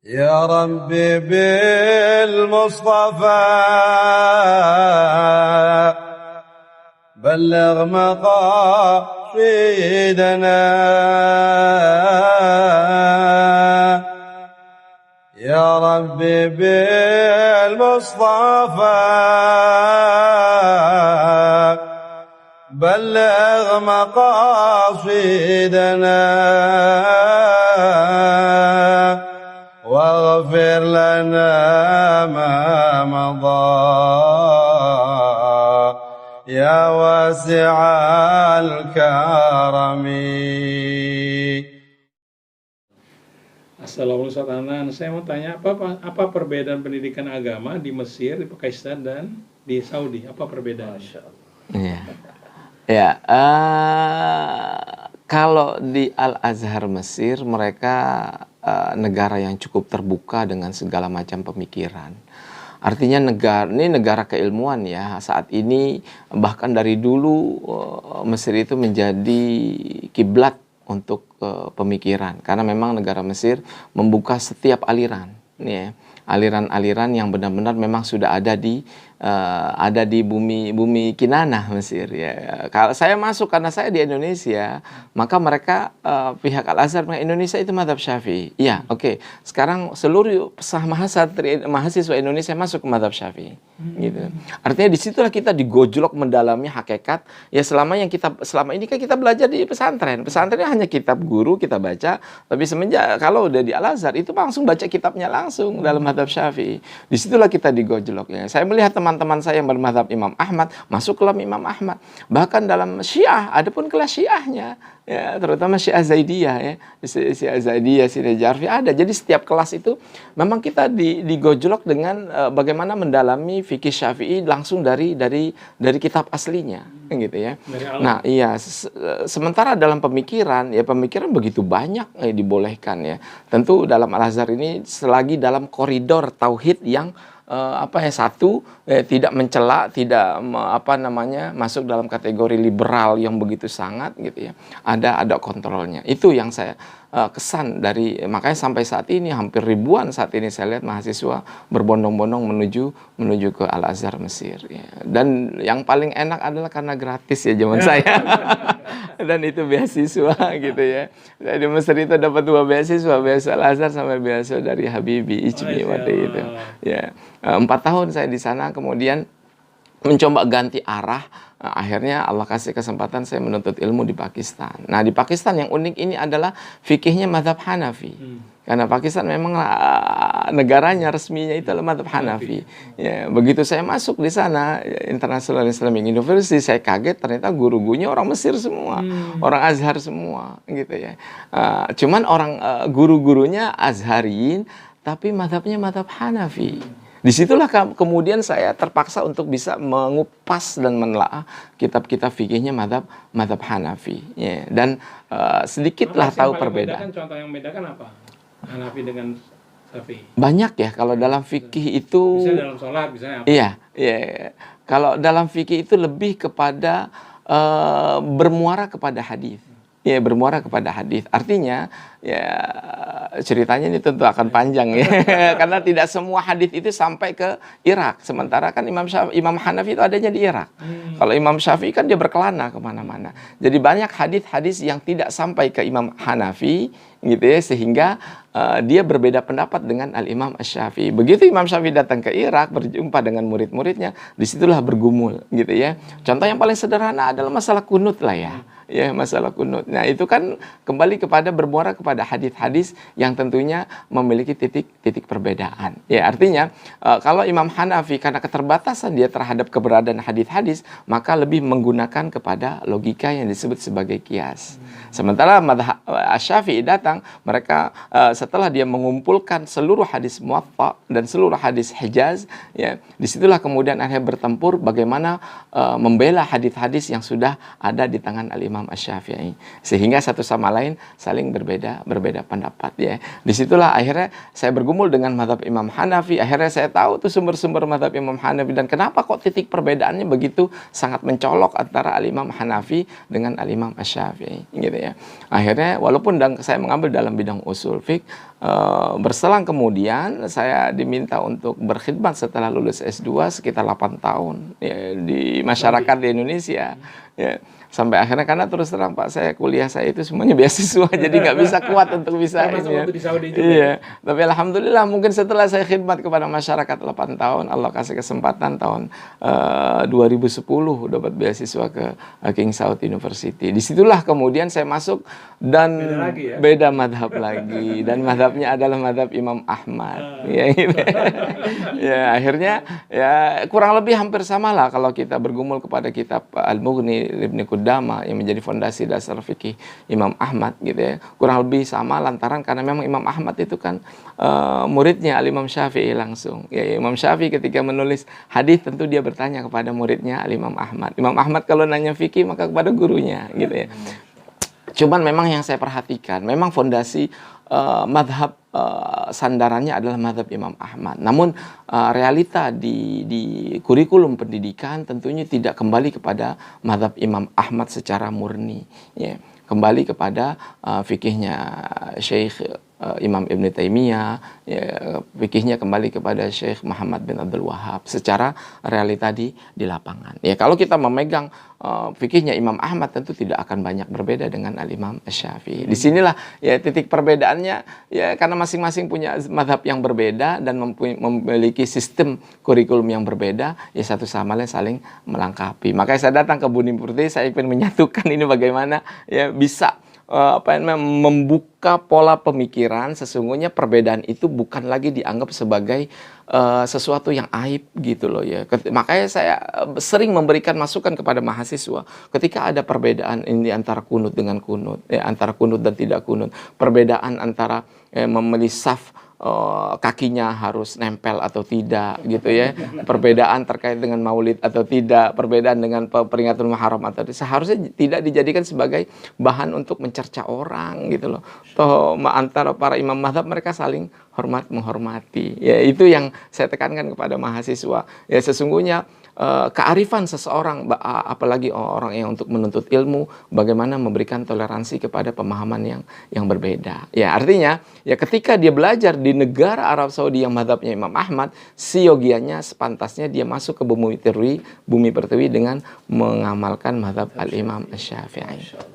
يا ربي بالمصطفى بلغ مقاصدنا يا ربي بالمصطفى بلغ مقاصدنا واغفر لنا ما مضى يا واسع الكرم. Assalamualaikum Ustaz Anan. Saya mau tanya apa perbedaan pendidikan agama di Mesir, di Pakistan dan di Saudi? Apa perbedaannya? Ya, ya. Kalau di Al-Azhar Mesir mereka negara yang cukup terbuka dengan segala macam pemikiran. Artinya negara keilmuan ya. Saat ini bahkan dari dulu Mesir itu menjadi kiblat untuk pemikiran karena memang negara Mesir membuka setiap aliran ya. Aliran-aliran yang benar-benar memang sudah ada di bumi Kinanah Mesir ya. Kalau saya masuk karena saya di Indonesia, maka mereka pihak Al-Azhar Indonesia itu mazhab Syafi'i. Iya, oke. Sekarang seluruh mahasiswa Indonesia masuk ke mazhab Syafi'i. Gitu. Artinya disitulah kita digojlok mendalami hakikat ya selama ini kan kita belajar di pesantren. Pesantrennya hanya kitab guru kita baca, tapi semenjak kalau udah di Al-Azhar itu langsung baca kitabnya langsung dalam mazhab Syafi'i. Disitulah kita digojlok ya. Saya melihat teman-teman saya yang bermazhab Imam Ahmad masuk kelas Imam Ahmad. Bahkan dalam Syiah ada pun kelas Syiahnya. Ya, terutama Syiah Zaidiyah ya. Syiah Zaidiyah, Syiah Jarfi ada. Jadi setiap kelas itu memang kita digojlok dengan bagaimana mendalami fikih Syafi'i langsung dari kitab aslinya gitu ya. Nah, iya sementara dalam pemikiran begitu banyak dibolehkan ya. Tentu dalam Al-Azhar ini selagi dalam koridor tauhid yang tidak mencela, tidak masuk dalam kategori liberal yang begitu sangat gitu ya. Ada kontrolnya. Itu yang saya kesan dari makanya sampai saat ini hampir ribuan saat ini saya lihat mahasiswa berbondong-bondong menuju ke Al-Azhar Mesir ya. Dan yang paling enak adalah karena gratis ya zaman saya. Dan itu beasiswa gitu ya. Saya di Mesir itu dapat 2 beasiswa Al-Azhar sama beasiswa dari Habibie Ijmi waktu itu. Ya. 4 tahun saya di sana, kemudian mencoba ganti arah. Akhirnya Allah kasih kesempatan saya menuntut ilmu di Pakistan. Nah, di Pakistan yang unik ini adalah fikihnya mazhab Hanafi. Karena Pakistan memang negaranya resminya itu adalah mazhab Hanafi. Ya, begitu saya masuk di sana International Islamic University, saya kaget ternyata guru-gurunya orang Mesir semua, orang Azhar semua gitu ya. Cuman orang guru-gurunya Azharin tapi mazhabnya mazhab Hanafi. Disitulah kemudian saya terpaksa untuk bisa mengupas dan menelaah kitab-kitab fikihnya mazhab Hanafi. Ya. Dan sedikitlah tahu perbedaan. Contoh yang membedakan apa? Hanafi dengan Syafi'i. Banyak ya kalau dalam fikih itu. Bisa dalam sholat, misalnya apa? Iya. Kalau dalam fikih itu lebih kepada bermuara kepada hadis. Ya, bermuara kepada hadis. Artinya ya ceritanya ini tentu akan panjang ya. Karena tidak semua hadis itu sampai ke Irak. Sementara kan Imam Hanafi itu adanya di Irak. Kalau Imam Syafi'i kan dia berkelana kemana-mana. Jadi banyak hadis-hadis yang tidak sampai ke Imam Hanafi gitu ya, sehingga dia berbeda pendapat dengan Al-Imam Asy-Syafi'i. Begitu Imam Syafi'i datang ke Irak berjumpa dengan murid-muridnya, disitulah bergumul gitu ya. Contoh yang paling sederhana adalah masalah kunut lah ya. Ya, masalah kunut. Nah, itu kan kembali kepada bermuara kepada hadis-hadis yang tentunya memiliki titik perbedaan. Ya, artinya kalau Imam Hanafi karena keterbatasan dia terhadap keberadaan hadis-hadis, maka lebih menggunakan kepada logika yang disebut sebagai qiyas. Sementara mazhab Asy-Syafi'i datang, mereka setelah dia mengumpulkan seluruh hadis Muwatta dan seluruh hadis Hijaz, ya, disitulah kemudian akhirnya bertempur bagaimana membela hadis-hadis yang sudah ada di tangan Al-Imam Asy-Syafi'i, sehingga satu sama lain saling berbeda pendapat ya. Disitulah akhirnya saya bergumul dengan mazhab Imam Hanafi. Akhirnya saya tahu tuh sumber-sumber mazhab Imam Hanafi dan kenapa kok titik perbedaannya begitu sangat mencolok antara Al-Imam Hanafi dengan Al-Imam Asy-Syafi'i gitu ya. Akhirnya walaupun saya mengambil dalam bidang usul fiqh, berselang kemudian saya diminta untuk berkhidmat setelah lulus S2 sekitar 8 tahun ya, di masyarakat di Indonesia. Ya, sampai akhirnya karena terus terang Pak, saya kuliah saya itu semuanya beasiswa jadi nggak bisa kuat untuk bisa ini ya. waktu di Saudi juga. Iya, tapi alhamdulillah mungkin setelah saya khidmat kepada masyarakat 8 tahun, Allah kasih kesempatan tahun 2010 dapat beasiswa ke King Saud University. Disitulah kemudian saya masuk dan Beda lagi ya? beda madhab lagi, dan madhabnya adalah madhab Imam Ahmad. Ya, gitu. Ya, akhirnya ya kurang lebih hampir sama lah kalau kita bergumul kepada kitab Al-Mughni Ibnu Qudamah yang menjadi fondasi dasar fikih Imam Ahmad gitu ya. Kurang lebih sama lantaran karena memang Imam Ahmad itu kan muridnya Al-Imam Syafi'i langsung. Ya, Imam Syafi'i ketika menulis hadis tentu dia bertanya kepada muridnya Al-Imam Ahmad. Imam Ahmad kalau nanya fikih maka kepada gurunya gitu ya. Cuman memang yang saya perhatikan, memang fondasi madhab sandarannya adalah madhab Imam Ahmad. Namun realita di kurikulum pendidikan tentunya tidak kembali kepada madhab Imam Ahmad secara murni. Ya. Kembali kepada fikihnya Syekh Imam Ibn Taimiyah, ya, fikihnya kembali kepada Syekh Muhammad bin Abdul Wahab secara realita di lapangan. Ya, kalau kita memegang fikihnya Imam Ahmad tentu tidak akan banyak berbeda dengan Al-Imam Syafi'i. Disinilah ya titik perbedaannya ya karena masing-masing punya mazhab yang berbeda dan memiliki sistem kurikulum yang berbeda, ya satu sama lain saling melengkapi. Makanya saya datang ke Budi Putri, saya ingin menyatukan ini bagaimana ya bisa membuka pola pemikiran. Sesungguhnya perbedaan itu bukan lagi dianggap sebagai sesuatu yang aib gitu loh ya. Makanya saya sering memberikan masukan kepada mahasiswa ketika ada perbedaan ini antara kunut dengan kunut, ya, antara kunut dan tidak kunut, perbedaan antara memilih saf kakinya harus nempel atau tidak gitu ya, perbedaan terkait dengan maulid atau tidak, perbedaan dengan peringatan Muharram atau tidak, seharusnya tidak dijadikan sebagai bahan untuk mencerca orang gitu loh. Toh antara para imam mazhab mereka saling hormat menghormati. Ya itu yang saya tekankan kepada mahasiswa. Ya sesungguhnya kearifan seseorang, apalagi orang yang untuk menuntut ilmu, bagaimana memberikan toleransi kepada pemahaman yang berbeda. Ya artinya ya ketika dia belajar di negara Arab Saudi yang mazhabnya Imam Ahmad, siogianya sepantasnya dia masuk ke bumi pertiwi dengan mengamalkan mazhab Al-Imam Syafi'i.